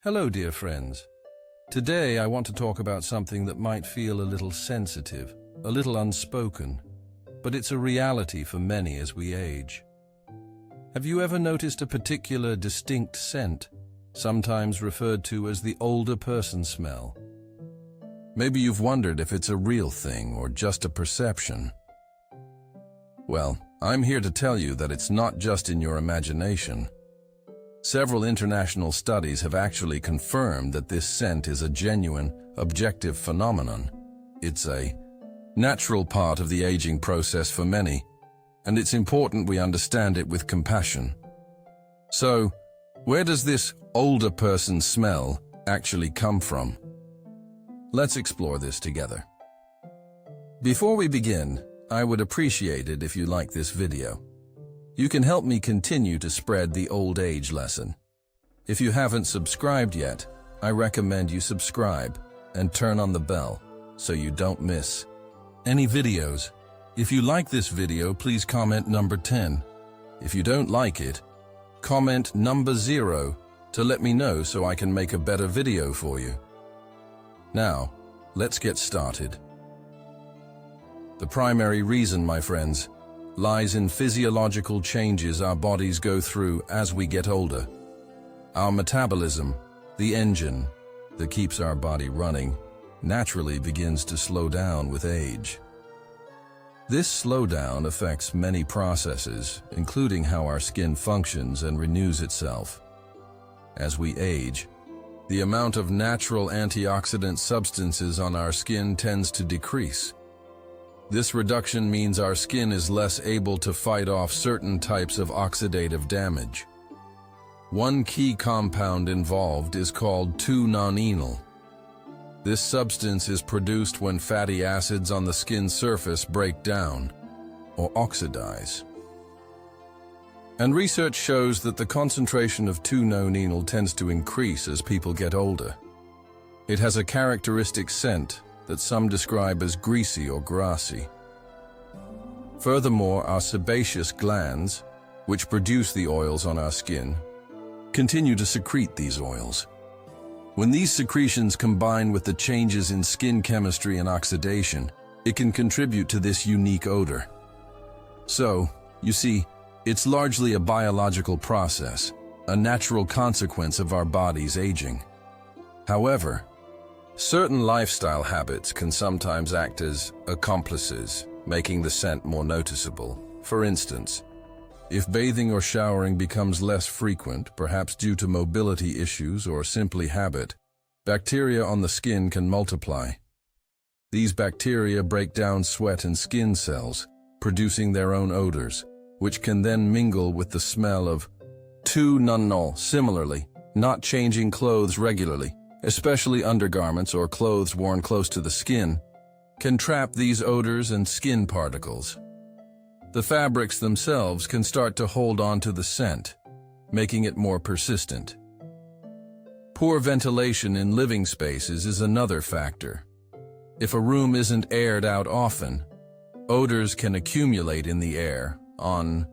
Hello, dear friends. Today I want to talk about something that might feel a little sensitive, a little unspoken, but it's a reality for many as we age. Have you ever noticed a particular distinct scent, sometimes referred to as the older person smell? Maybe you've wondered if it's a real thing or just a perception. Well, I'm here to tell you that it's not just in your imagination. Several international studies have actually confirmed that this scent is a genuine, objective phenomenon. It's a natural part of the aging process for many, and it's important we understand it with compassion. So, where does this older person smell actually come from? Let's explore this together. Before we begin, I would appreciate it if you like this video. You can help me continue to spread the old age lesson. If you haven't subscribed yet, I recommend you subscribe and turn on the bell so you don't miss any videos. If you like this video, please comment number 10. If you don't like it, comment number 0 to let me know so I can make a better video for you. Now, let's get started. The primary reason, my friends, lies in physiological changes our bodies go through as we get older. Our metabolism, the engine that keeps our body running, naturally begins to slow down with age. This slowdown affects many processes, including how our skin functions and renews itself. As we age, the amount of natural antioxidant substances on our skin tends to decrease. This reduction means our skin is less able to fight off certain types of oxidative damage. One key compound involved is called 2-nonenal. This substance is produced when fatty acids on the skin surface break down or oxidize. And research shows that the concentration of 2-nonenal tends to increase as people get older. It has a characteristic scent that some describe as greasy or grassy. Furthermore, our sebaceous glands, which produce the oils on our skin, continue to secrete these oils. When these secretions combine with the changes in skin chemistry and oxidation, it can contribute to this unique odor. So, you see, it's largely a biological process, a natural consequence of our body's aging. However, certain lifestyle habits can sometimes act as accomplices, making the scent more noticeable. For instance, if bathing or showering becomes less frequent, perhaps due to mobility issues or simply habit, bacteria on the skin can multiply. These bacteria break down sweat and skin cells, producing their own odors, which can then mingle with the smell of 2-nonenal. Similarly, not changing clothes regularly, especially undergarments or clothes worn close to the skin, can trap these odors and skin particles. The fabrics themselves can start to hold on to the scent, making it more persistent. Poor ventilation in living spaces is another factor. If a room isn't aired out often, odors can accumulate in the air, on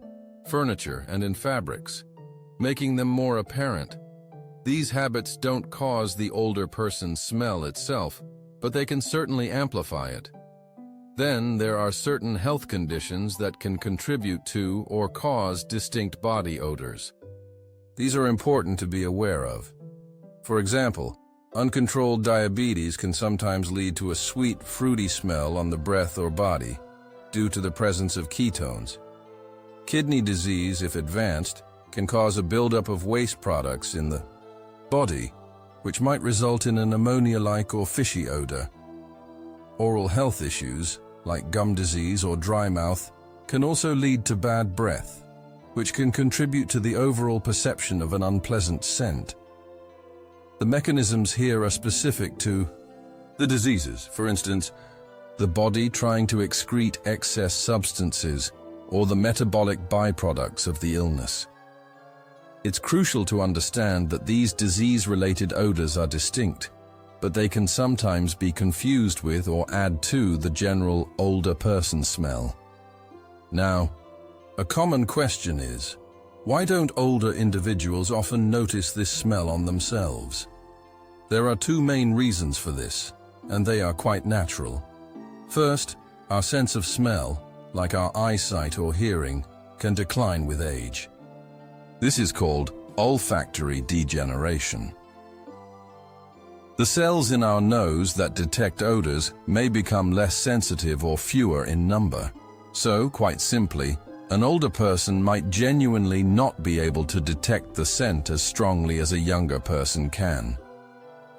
furniture and in fabrics, making them more apparent. These habits don't cause the older person's smell itself, but they can certainly amplify it. Then there are certain health conditions that can contribute to or cause distinct body odors. These are important to be aware of. For example, uncontrolled diabetes can sometimes lead to a sweet, fruity smell on the breath or body due to the presence of ketones. Kidney disease, if advanced, can cause a buildup of waste products in the body, which might result in an ammonia-like or fishy odor. Oral health issues, like gum disease or dry mouth, can also lead to bad breath, which can contribute to the overall perception of an unpleasant scent. The mechanisms here are specific to the diseases. For instance, the body trying to excrete excess substances or the metabolic byproducts of the illness. It's crucial to understand that these disease-related odors are distinct, but they can sometimes be confused with or add to the general older person smell. Now, a common question is, why don't older individuals often notice this smell on themselves? There are two main reasons for this, and they are quite natural. First, our sense of smell, like our eyesight or hearing, can decline with age. This is called olfactory degeneration. The cells in our nose that detect odors may become less sensitive or fewer in number. So, quite simply, an older person might genuinely not be able to detect the scent as strongly as a younger person can.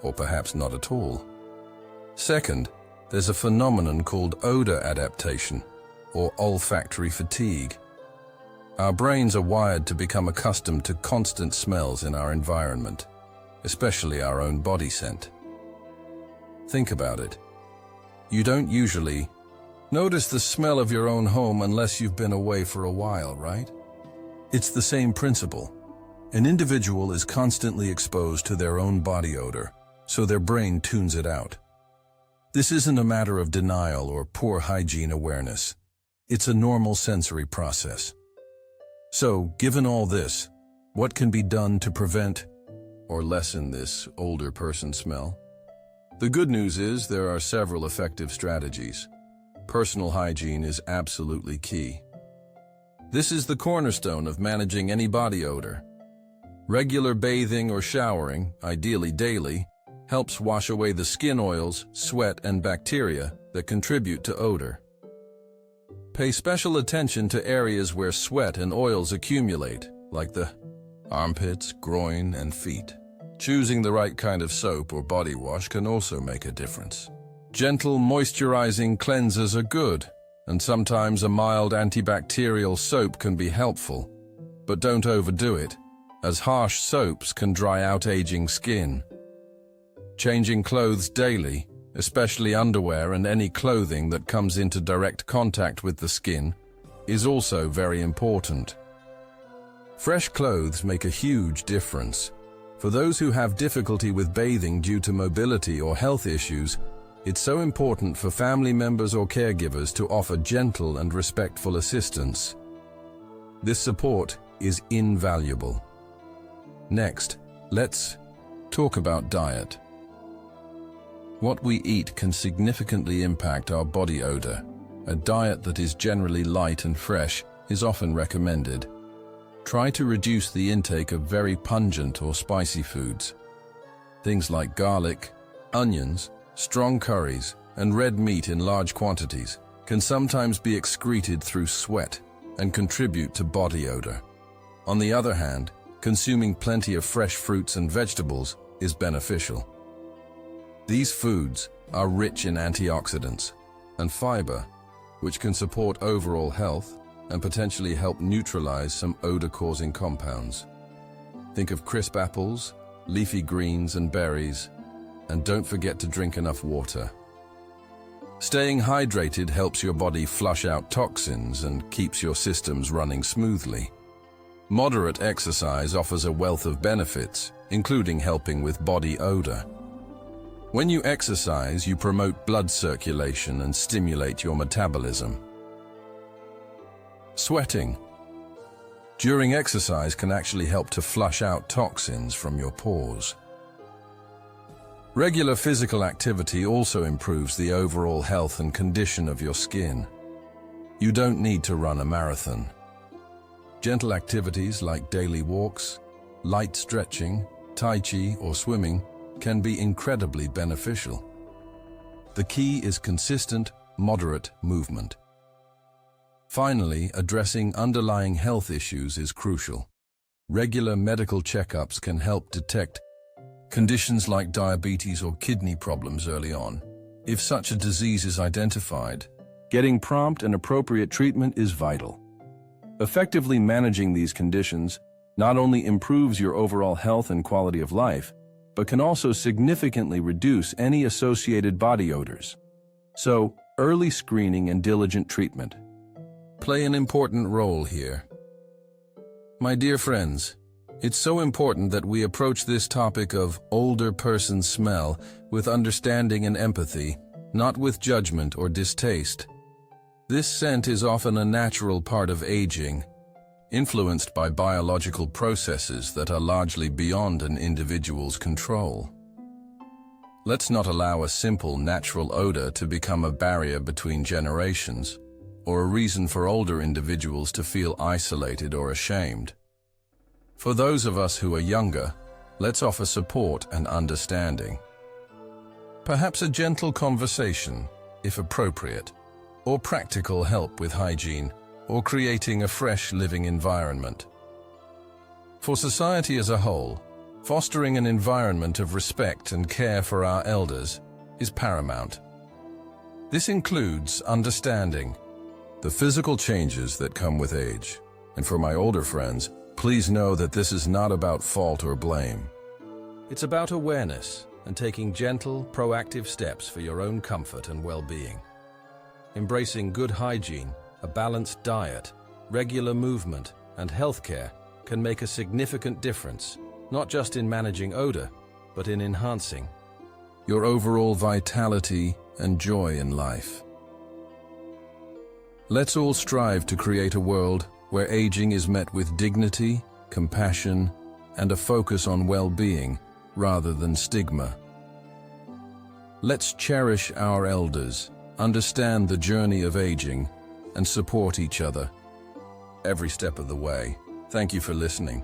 Or perhaps not at all. Second, there's a phenomenon called odor adaptation, or olfactory fatigue. Our brains are wired to become accustomed to constant smells in our environment, especially our own body scent. Think about it. You don't usually notice the smell of your own home unless you've been away for a while, right? It's the same principle. An individual is constantly exposed to their own body odor, so their brain tunes it out. This isn't a matter of denial or poor hygiene awareness. It's a normal sensory process. So, given all this, what can be done to prevent or lessen this older person smell? The good news is there are several effective strategies. Personal hygiene is absolutely key. This is the cornerstone of managing any body odor. Regular bathing or showering, ideally daily, helps wash away the skin oils, sweat, and bacteria that contribute to odor. Pay special attention to areas where sweat and oils accumulate, like the armpits, groin, and feet. Choosing the right kind of soap or body wash can also make a difference. Gentle moisturizing cleansers are good, and sometimes a mild antibacterial soap can be helpful. But don't overdo it, as harsh soaps can dry out aging skin. Changing clothes daily, especially underwear and any clothing that comes into direct contact with the skin, is also very important. Fresh clothes make a huge difference. For those who have difficulty with bathing due to mobility or health issues, it's so important for family members or caregivers to offer gentle and respectful assistance. This support is invaluable. Next, let's talk about diet. What we eat can significantly impact our body odor. A diet that is generally light and fresh is often recommended. Try to reduce the intake of very pungent or spicy foods. Things like garlic, onions, strong curries, and red meat in large quantities can sometimes be excreted through sweat and contribute to body odor. On the other hand, consuming plenty of fresh fruits and vegetables is beneficial. These foods are rich in antioxidants and fiber, which can support overall health and potentially help neutralize some odor-causing compounds. Think of crisp apples, leafy greens, and berries, and don't forget to drink enough water. Staying hydrated helps your body flush out toxins and keeps your systems running smoothly. Moderate exercise offers a wealth of benefits, including helping with body odor. When you exercise, you promote blood circulation and stimulate your metabolism. Sweating during exercise can actually help to flush out toxins from your pores. Regular physical activity also improves the overall health and condition of your skin. You don't need to run a marathon. Gentle activities like daily walks, light stretching, tai chi, or swimming can be incredibly beneficial. The key is consistent, moderate movement. Finally, addressing underlying health issues is crucial. Regular medical checkups can help detect conditions like diabetes or kidney problems early on. If such a disease is identified, getting prompt and appropriate treatment is vital. Effectively managing these conditions not only improves your overall health and quality of life, but can also significantly reduce any associated body odors. So, early screening and diligent treatment play an important role here. My dear friends, it's so important that we approach this topic of older person smell with understanding and empathy, not with judgment or distaste. This scent is often a natural part of aging, influenced by biological processes that are largely beyond an individual's control. Let's not allow a simple, natural odor to become a barrier between generations, or a reason for older individuals to feel isolated or ashamed. For those of us who are younger, let's offer support and understanding. Perhaps a gentle conversation, if appropriate, or practical help with hygiene, or creating a fresh living environment. For society as a whole, fostering an environment of respect and care for our elders is paramount. This includes understanding the physical changes that come with age. And for my older friends, please know that this is not about fault or blame. It's about awareness and taking gentle, proactive steps for your own comfort and well-being. Embracing good hygiene, a balanced diet, regular movement, and healthcare can make a significant difference, not just in managing odor, but in enhancing your overall vitality and joy in life. Let's all strive to create a world where aging is met with dignity, compassion, and a focus on well-being rather than stigma. Let's cherish our elders, understand the journey of aging, and support each other every step of the way. Thank you for listening.